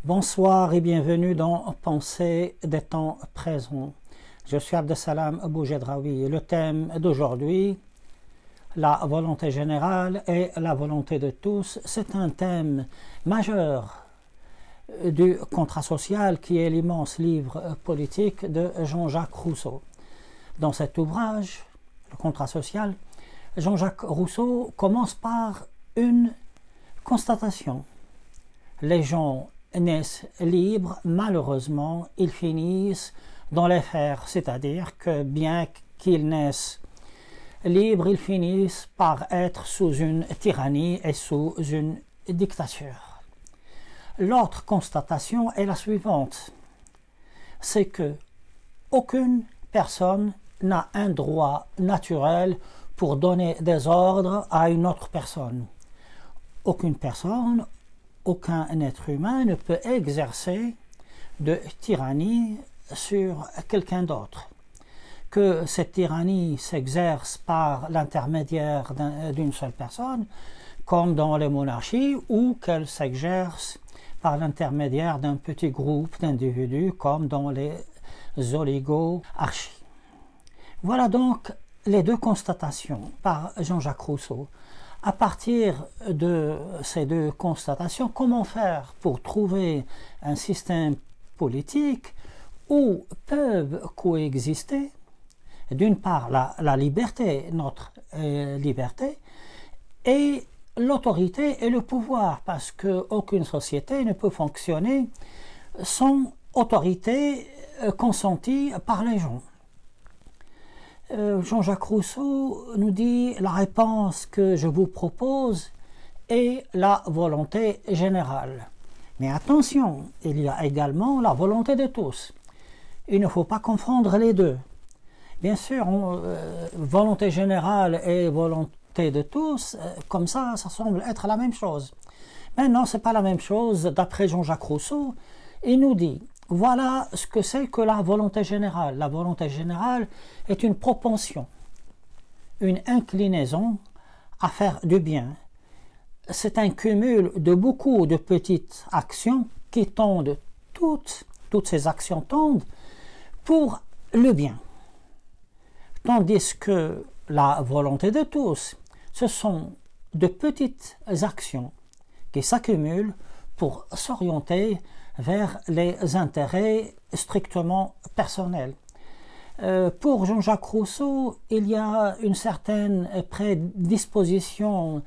Bonsoir et bienvenue dans Pensée des temps présents. Je suis Abdesalam Boujedraoui. Le thème d'aujourd'hui, la volonté générale et la volonté de tous, c'est un thème majeur du contrat social qui est l'immense livre politique de Jean-Jacques Rousseau. Dans cet ouvrage, le contrat social, Jean-Jacques Rousseau commence par une constatation. Les gens naissent libres, malheureusement, ils finissent dans les fers, c'est-à-dire que bien qu'ils naissent libres, ils finissent par être sous une tyrannie et sous une dictature. L'autre constatation est la suivante, c'est que aucune personne n'a un droit naturel pour donner des ordres à une autre personne. Aucune personne, aucun être humain ne peut exercer de tyrannie sur quelqu'un d'autre. Que cette tyrannie s'exerce par l'intermédiaire d'une seule personne, comme dans les monarchies, ou qu'elle s'exerce par l'intermédiaire d'un petit groupe d'individus, comme dans les oligarchies. Voilà donc les deux constatations par Jean-Jacques Rousseau. À partir de ces deux constatations, comment faire pour trouver un système politique où peuvent coexister, d'une part, la liberté, notre liberté, et l'autorité et le pouvoir, parce qu'aucune société ne peut fonctionner sans autorité consentie par les gens. Jean-Jacques Rousseau nous dit la réponse que je vous propose est la volonté générale. Mais attention, il y a également la volonté de tous. Il ne faut pas confondre les deux. Bien sûr, volonté générale et volonté de tous, comme ça semble être la même chose. Mais non, ce n'est pas la même chose. D'après Jean-Jacques Rousseau, il nous dit voilà ce que c'est que la volonté générale. La volonté générale est une propension, une inclinaison à faire du bien. C'est un cumul de beaucoup de petites actions qui tendent, toutes ces actions tendent pour le bien. Tandis que la volonté de tous, ce sont de petites actions qui s'accumulent pour s'orienter vers les intérêts strictement personnels. Pour Jean-Jacques Rousseau, il y a une certaine prédisposition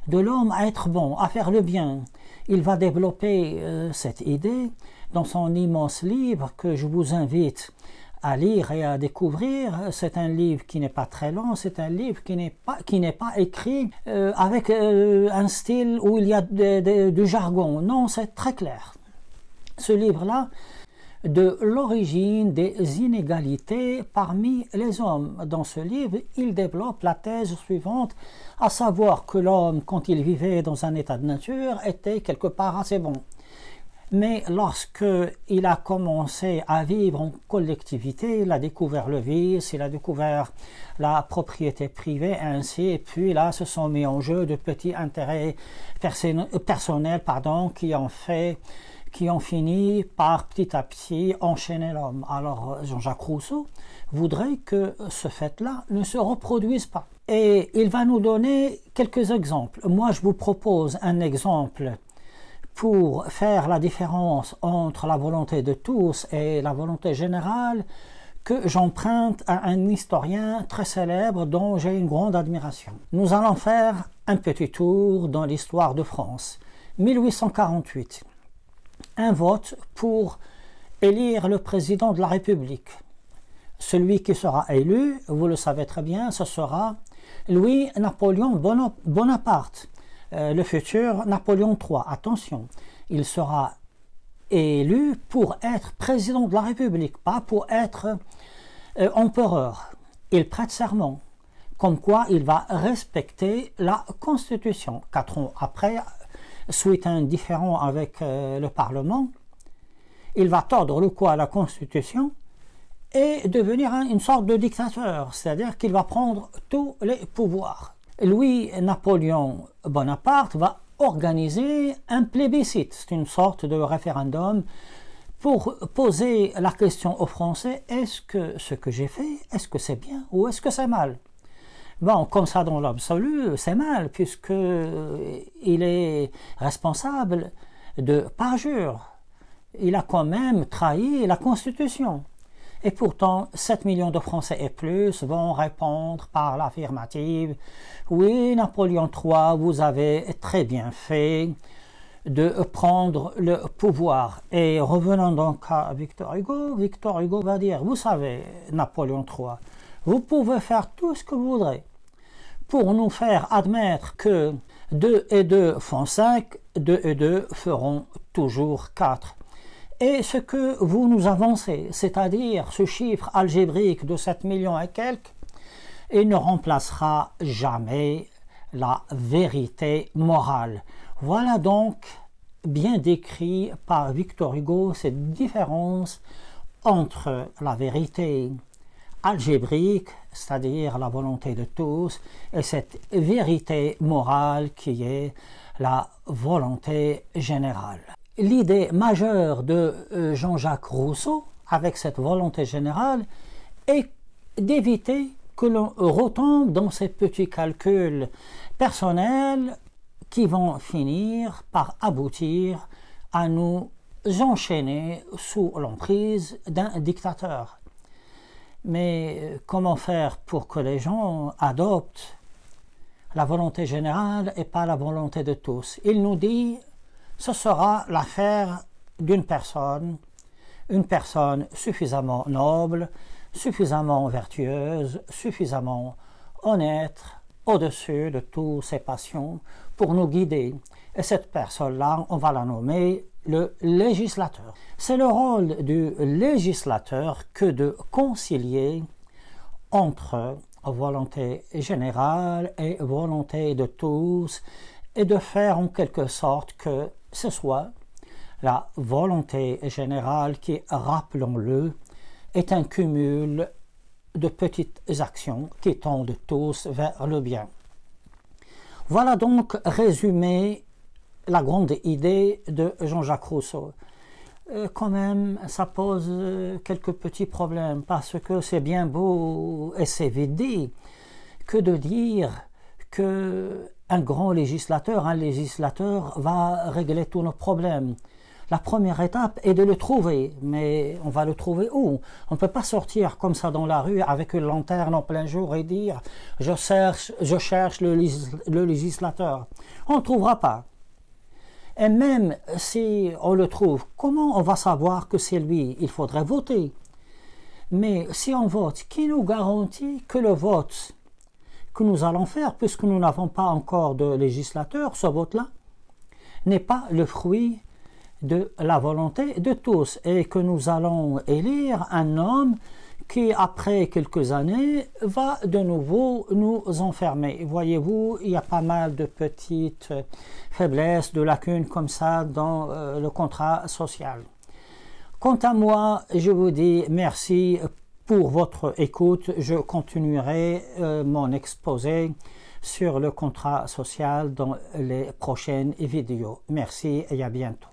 de l'homme à être bon, à faire le bien. Il va développer cette idée dans son immense livre que je vous invite à lire et à découvrir. C'est un livre qui n'est pas très long, c'est un livre qui n'est pas écrit avec un style où il y a du jargon. Non, c'est très clair. Ce livre-là, de l'origine des inégalités parmi les hommes. Dans ce livre, il développe la thèse suivante, à savoir que l'homme, quand il vivait dans un état de nature, était quelque part assez bon. Mais lorsqu'il a commencé à vivre en collectivité, il a découvert le vice, il a découvert la propriété privée, ainsi, et puis là se sont mis en jeu de petits intérêts personnels qui ont fini par petit à petit enchaîner l'homme. Alors Jean-Jacques Rousseau voudrait que ce fait-là ne se reproduise pas. Et il va nous donner quelques exemples. Moi, je vous propose un exemple pour faire la différence entre la volonté de tous et la volonté générale que j'emprunte à un historien très célèbre dont j'ai une grande admiration. Nous allons faire un petit tour dans l'histoire de France. 1848. Un vote pour élire le président de la République. Celui qui sera élu, vous le savez très bien, ce sera Louis-Napoléon Bonaparte, le futur Napoléon III. Attention, il sera élu pour être président de la République, pas pour être empereur. Il prête serment, comme quoi il va respecter la Constitution. 4 ans après, suite à un différend avec le Parlement, il va tordre le cou à la Constitution et devenir une sorte de dictateur, c'est-à-dire qu'il va prendre tous les pouvoirs. Louis-Napoléon Bonaparte va organiser un plébiscite, c'est une sorte de référendum pour poser la question aux Français, est-ce que ce que j'ai fait, est-ce que c'est bien ou est-ce que c'est mal? Bon, comme ça dans l'absolu, c'est mal, puisqu'il est responsable de parjure. Il a quand même trahi la Constitution. Et pourtant, 7 millions de Français et plus vont répondre par l'affirmative. Oui, Napoléon III, vous avez très bien fait de prendre le pouvoir. Et revenons donc à Victor Hugo va dire, vous savez, Napoléon III, vous pouvez faire tout ce que vous voudrez pour nous faire admettre que 2 et 2 font 5, 2 et 2 feront toujours 4. Et ce que vous nous avancez, c'est-à-dire ce chiffre algébrique de 7 millions et quelques, il ne remplacera jamais la vérité morale. Voilà donc bien décrit par Victor Hugo cette différence entre la vérité algébrique, c'est-à-dire la volonté de tous, et cette vérité morale qui est la volonté générale. L'idée majeure de Jean-Jacques Rousseau, avec cette volonté générale, est d'éviter que l'on retombe dans ces petits calculs personnels qui vont finir par aboutir à nous enchaîner sous l'emprise d'un dictateur. Mais comment faire pour que les gens adoptent la volonté générale et pas la volonté de tous? Il nous dit ce sera l'affaire d'une personne, une personne suffisamment noble, suffisamment vertueuse, suffisamment honnête, au-dessus de toutes ses passions, pour nous guider. Et cette personne-là, on va la nommer le législateur. C'est le rôle du législateur que de concilier entre volonté générale et volonté de tous, et de faire en quelque sorte que ce soit la volonté générale qui, rappelons-le, est un cumul de petites actions qui tendent tous vers le bien. Voilà donc résumé la grande idée de Jean-Jacques Rousseau. Quand même, ça pose quelques petits problèmes, parce que c'est bien beau et c'est vite dit que de dire que un grand législateur, un législateur va régler tous nos problèmes. La première étape est de le trouver, mais on va le trouver où? On ne peut pas sortir comme ça dans la rue avec une lanterne en plein jour et dire « je cherche le législateur ». On ne le trouvera pas. Et même si on le trouve, comment on va savoir que c'est lui? Il faudrait voter. Mais si on vote, qui nous garantit que le vote que nous allons faire, puisque nous n'avons pas encore de législateur, ce vote-là n'est pas le fruit de la volonté de tous, et que nous allons élire un homme qui, après quelques années, va de nouveau nous enfermer. Voyez-vous, il y a pas mal de petites faiblesses, de lacunes comme ça dans le contrat social. Quant à moi, je vous dis merci pour votre écoute. Je continuerai mon exposé sur le contrat social dans les prochaines vidéos. Merci et à bientôt.